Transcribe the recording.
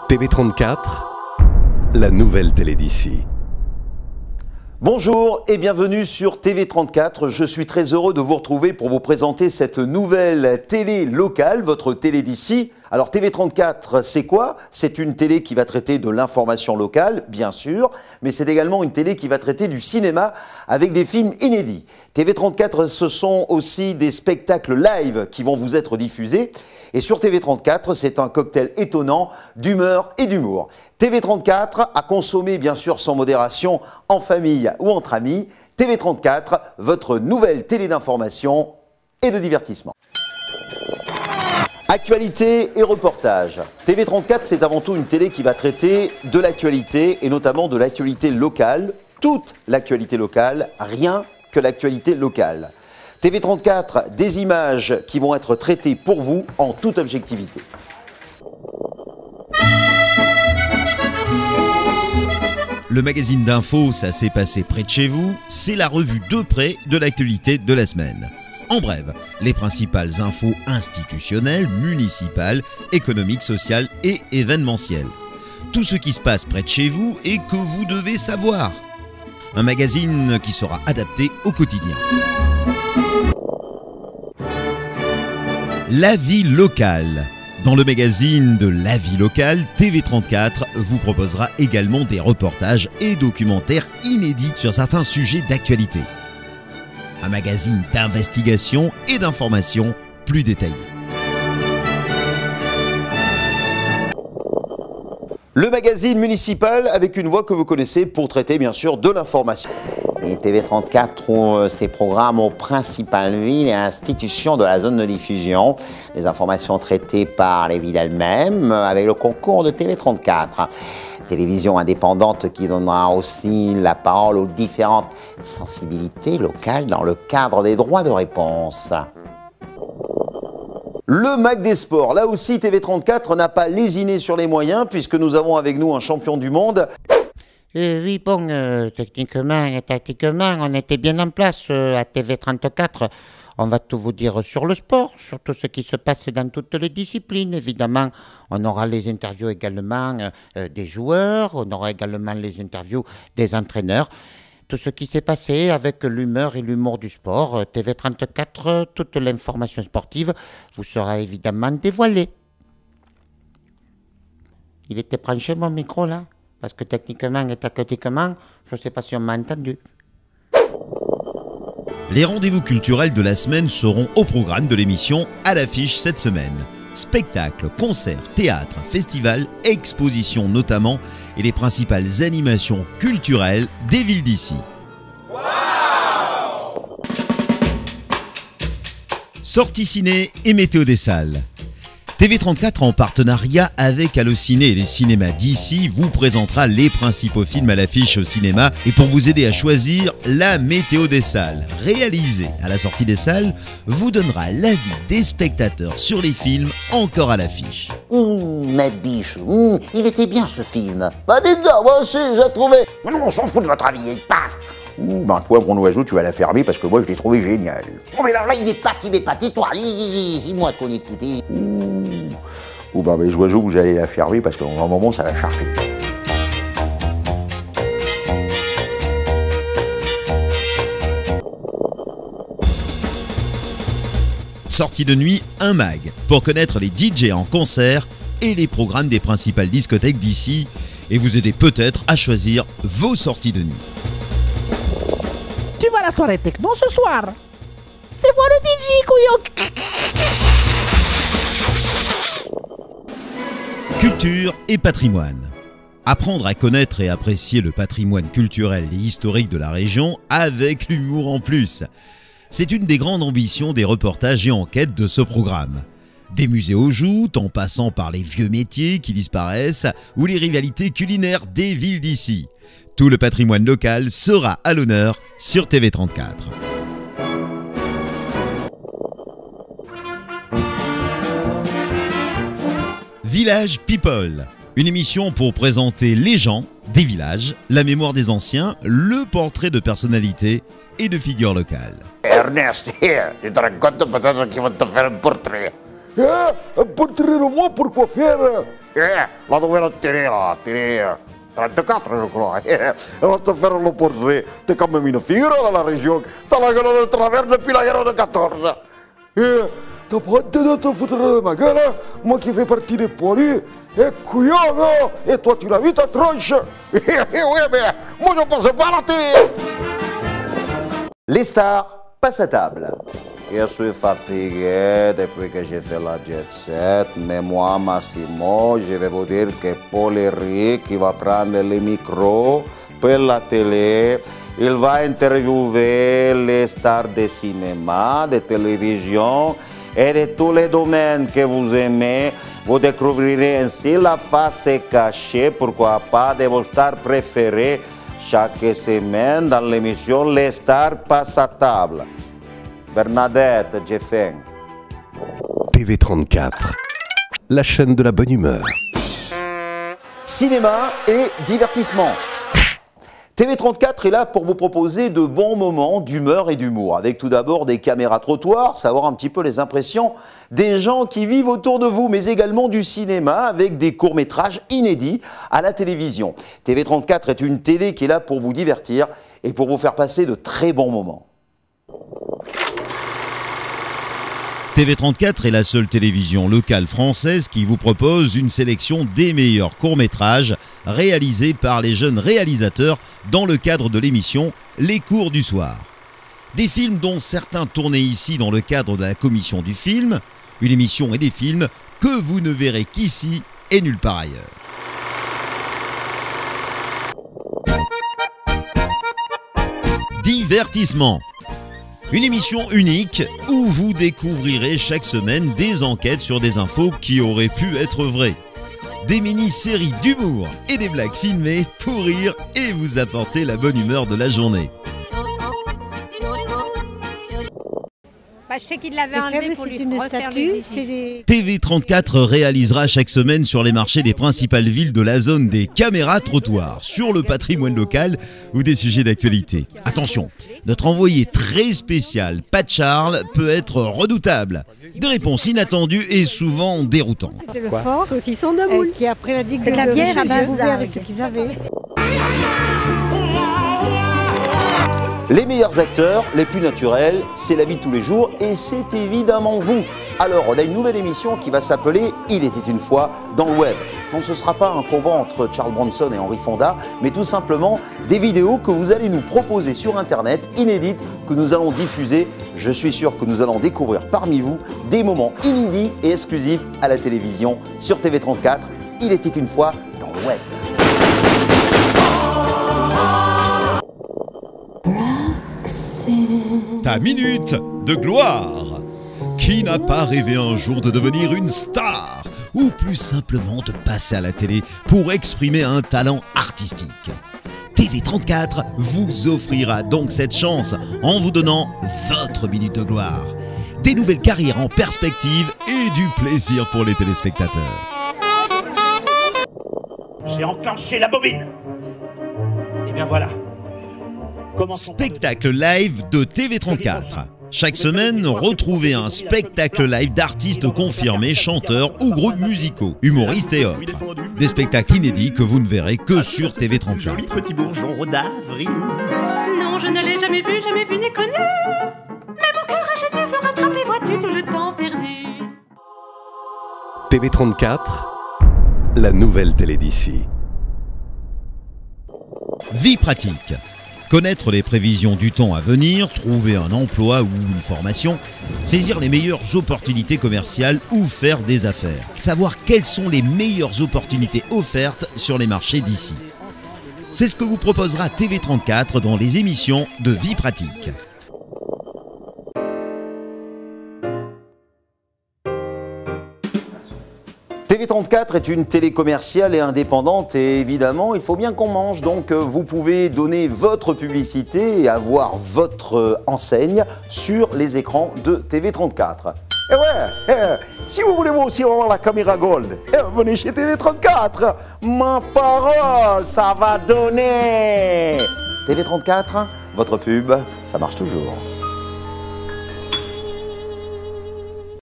TV34, la nouvelle télé d'ici. Bonjour et bienvenue sur TV34. Je suis très heureux de vous retrouver pour vous présenter cette nouvelle télé locale, votre télé d'ici. Alors TV34, c'est quoi? C'est une télé qui va traiter de l'information locale, bien sûr, mais c'est également une télé qui va traiter du cinéma avec des films inédits. TV34, ce sont aussi des spectacles live qui vont vous être diffusés. Et sur TV34, c'est un cocktail étonnant d'humeur et d'humour. TV34 à consommer bien sûr sans modération, en famille ou entre amis. TV34, votre nouvelle télé d'information et de divertissement. Actualité et reportage. TV34, c'est avant tout une télé qui va traiter de l'actualité et notamment de l'actualité locale, toute l'actualité locale, rien que l'actualité locale. TV34, des images qui vont être traitées pour vous en toute objectivité. Le magazine d'info, ça s'est passé près de chez vous, c'est la revue de près de l'actualité de la semaine. En bref, les principales infos institutionnelles, municipales, économiques, sociales et événementielles. Tout ce qui se passe près de chez vous et que vous devez savoir. Un magazine qui sera adapté au quotidien. La vie locale. Dans le magazine de La vie locale, TV34 vous proposera également des reportages et documentaires inédits sur certains sujets d'actualité. Un magazine d'investigation et d'information plus détaillé. Le magazine municipal avec une voix que vous connaissez pour traiter bien sûr de l'information. Et TV34 trouve ses programmes aux principales villes et institutions de la zone de diffusion. Les informations traitées par les villes elles-mêmes avec le concours de TV34. Télévision indépendante qui donnera aussi la parole aux différentes sensibilités locales dans le cadre des droits de réponse. Le Mag des Sports, là aussi TV34 n'a pas lésiné sur les moyens puisque nous avons avec nous un champion du monde. Oui, bon, techniquement et tactiquement, on était bien en place à TV34. On va tout vous dire sur le sport, sur tout ce qui se passe dans toutes les disciplines. Évidemment, on aura les interviews également des joueurs, on aura également les interviews des entraîneurs. Tout ce qui s'est passé avec l'humeur et l'humour du sport. TV34, toute l'information sportive vous sera évidemment dévoilée. Il était branché mon micro là? Parce que techniquement et tactiquement, je ne sais pas si on m'a entendu. Les rendez-vous culturels de la semaine seront au programme de l'émission À l'affiche cette semaine. Spectacles, concerts, théâtres, festivals, expositions notamment et les principales animations culturelles des villes d'ici. Wow! Sorties ciné et météo des salles. TV34 en partenariat avec Allociné et les cinémas d'ici vous présentera les principaux films à l'affiche au cinéma et pour vous aider à choisir la météo des salles, réalisée à la sortie des salles, vous donnera l'avis des spectateurs sur les films encore à l'affiche. Maître Biche, il était bien ce film. Bah dites donc, moi aussi j'ai trouvé. Mais non, on s'en fout de votre avis, et paf. Ben toi, mon oiseau, tu vas la fermer parce que moi, je l'ai trouvé génial. Oh mais là, il est pas, toi. Dis-moi qu'on écoutait. Ou ben, mes oiseaux, vous allez la fermer parce qu'à un moment, ça va charger. Sortie de nuit, un mag, pour connaître les DJ en concert et les programmes des principales discothèques d'ici et vous aider peut-être à choisir vos sorties de nuit. Tu vas à la soirée techno ce soir? C'est moi le DJ, couillon. Culture et patrimoine. Apprendre à connaître et apprécier le patrimoine culturel et historique de la région avec l'humour en plus. C'est une des grandes ambitions des reportages et enquêtes de ce programme. Des musées aux joutes, en passant par les vieux métiers qui disparaissent ou les rivalités culinaires des villes d'ici. Tout le patrimoine local sera à l'honneur sur TV34. Village People, une émission pour présenter les gens des villages, la mémoire des anciens, le portrait de personnalités et de figures locales. Ernest, here, je te raconte peut-être qu'ils vont te faire un portrait. Montrez-moi pourquoi faire. La nouvelle télé, la télé 34, je crois. On va te faire le portrait. T'es quand même une figure dans la région. T'as la gueule de travers depuis la guerre de 14. T'as pas hâte de te foutre de ma gueule, moi qui fais partie des poilus. Couillon, et toi tu l'as vu ta tronche. Oui, mais moi je passe pas à la télé. Les stars passent à table. Je suis fatigué depuis que j'ai fait la jet set, mais moi, Massimo, je vais vous dire que Paul Eric, qui va prendre le micro pour la télé, il va interviewer les stars de cinéma, de télévision et de tous les domaines que vous aimez. Vous découvrirez ainsi la face cachée, pourquoi pas, de vos stars préférées chaque semaine dans l'émission Les stars passent à table. Bernadette, j'ai faim. TV34, la chaîne de la bonne humeur. Cinéma et divertissement. TV34 est là pour vous proposer de bons moments d'humeur et d'humour, avec tout d'abord des caméras trottoirs, savoir un petit peu les impressions des gens qui vivent autour de vous, mais également du cinéma avec des courts-métrages inédits à la télévision. TV34 est une télé qui est là pour vous divertir et pour vous faire passer de très bons moments. TV34 est la seule télévision locale française qui vous propose une sélection des meilleurs courts-métrages réalisés par les jeunes réalisateurs dans le cadre de l'émission Les Cours du Soir. Des films dont certains tournés ici dans le cadre de la commission du film, une émission et des films que vous ne verrez qu'ici et nulle part ailleurs. Divertissement. Une émission unique où vous découvrirez chaque semaine des enquêtes sur des infos qui auraient pu être vraies. Des mini-séries d'humour et des blagues filmées pour rire et vous apporter la bonne humeur de la journée. Je sais qu'il l'avait enlevé pour lui refaire les ici. TV34 réalisera chaque semaine sur les marchés des principales villes de la zone des caméras trottoirs, sur le patrimoine local ou des sujets d'actualité. Attention, notre envoyé très spécial, Pat Charles, peut être redoutable. Des réponses inattendues et souvent déroutantes. C'était le fort, saucisson de moule. Qui après la digue de la bière à base d'algues. Ce qu'ils avaient. Les meilleurs acteurs, les plus naturels, c'est la vie de tous les jours et c'est évidemment vous. Alors, on a une nouvelle émission qui va s'appeler « Il était une fois dans le web ». Non, ce ne sera pas un combat entre Charles Bronson et Henry Fonda, mais tout simplement des vidéos que vous allez nous proposer sur Internet, inédites, que nous allons diffuser. Je suis sûr que nous allons découvrir parmi vous des moments inédits et exclusifs à la télévision sur TV34. « Il était une fois dans le web ». Ta minute de gloire. Qui n'a pas rêvé un jour de devenir une star ou plus simplement de passer à la télé pour exprimer un talent artistique? TV34 vous offrira donc cette chance en vous donnant votre minute de gloire. Des nouvelles carrières en perspective et du plaisir pour les téléspectateurs. J'ai enclenché la bobine. Et bien voilà. Spectacle live de TV34. Chaque semaine, retrouvez un spectacle live d'artistes confirmés, chanteurs ou groupes musicaux, humoristes et autres. Des spectacles inédits que vous ne verrez que sur TV34. Joli petit bourgeon d'avril. Non, je ne l'ai jamais vu ni connu. Mais mon cœur ingénieux veut rattraper, vois-tu, tout le temps perdu. TV34, la nouvelle télé d'ici. Vie pratique. Connaître les prévisions du temps à venir, trouver un emploi ou une formation, saisir les meilleures opportunités commerciales ou faire des affaires. Savoir quelles sont les meilleures opportunités offertes sur les marchés d'ici. C'est ce que vous proposera TV34 dans les émissions de Vie pratique. TV34 est une télé commerciale et indépendante et évidemment, il faut bien qu'on mange. Donc, vous pouvez donner votre publicité et avoir votre enseigne sur les écrans de TV34. Et ouais, si vous voulez vous aussi avoir la caméra gold, venez chez TV34. Ma parole, ça va donner. TV34, votre pub, ça marche toujours.